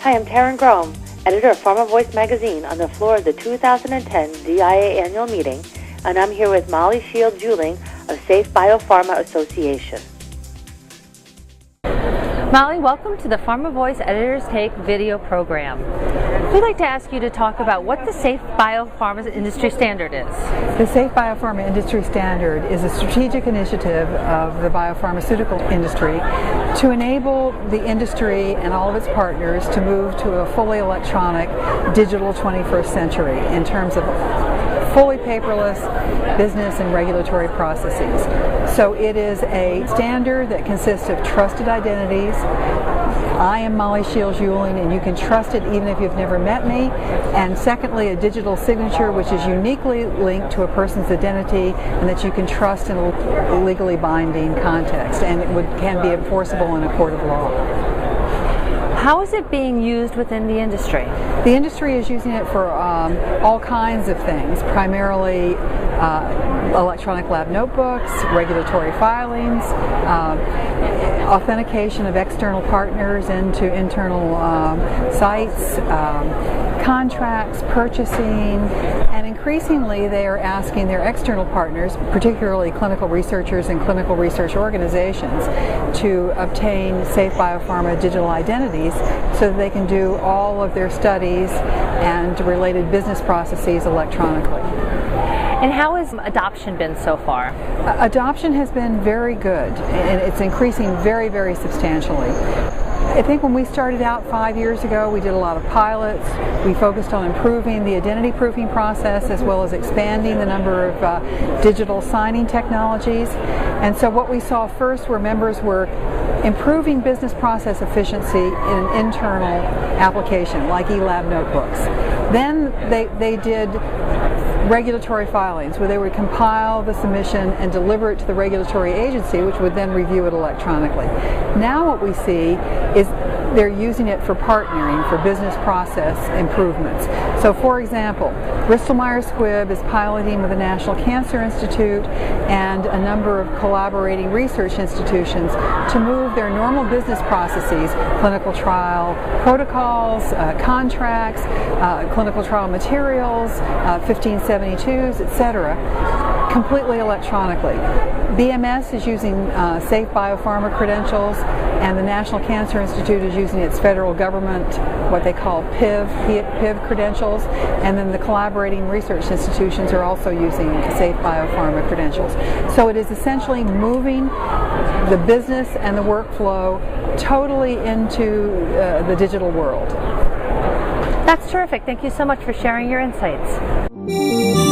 Hi, I'm Taryn Grome, editor of PharmaVOICE magazine, on the floor of the 2010 DIA annual meeting, and I'm here with Mollie Shields-Uehling of SAFE-BioPharma Association. Mollie, welcome to the PharmaVOICE Editor's Take video program. We'd like to ask you to talk about what the SAFE-BioPharma industry standard is. The SAFE-BioPharma industry standard is a strategic initiative of the biopharmaceutical industry to enable the industry and all of its partners to move to a fully electronic digital 21st century in terms of fully paperless business and regulatory processes. So it is a standard that consists of trusted identities. I am Mollie Shields-Uehling, and you can trust it even if you've never met me. And secondly, a digital signature which is uniquely linked to a person's identity and that you can trust in a legally binding context, and it can be enforceable in a court of law. How is it being used within the industry? The industry is using it for all kinds of things, primarily electronic lab notebooks, regulatory filings, authentication of external partners into internal sites, contracts, purchasing, and increasingly they are asking their external partners, particularly clinical researchers and clinical research organizations, to obtain SAFE-BioPharma digital identities so that they can do all of their studies and related business processes electronically. And how has adoption been so far? Adoption has been very good, and it's increasing very, very substantially. I think when we started out 5 years ago, we did a lot of pilots. We focused on improving the identity proofing process as well as expanding the number of digital signing technologies. And so what we saw first were members were improving business process efficiency in an internal application like eLab notebooks. Then they did regulatory filings where they would compile the submission and deliver it to the regulatory agency, which would then review it electronically. Now what we see is they're using it for partnering, for business process improvements. So for example, Bristol-Myers Squibb is piloting with the National Cancer Institute and a number of collaborating research institutions to move their normal business processes, clinical trial protocols, contracts, clinical trial materials, 1572s, etc., completely electronically. BMS is using SAFE-BioPharma credentials, and the National Cancer Institute is using its federal government, what they call PIV credentials, and then the collaborating research institutions are also using SAFE-BioPharma credentials. So it is essentially moving the business and the workflow totally into the digital world. That's terrific. Thank you so much for sharing your insights.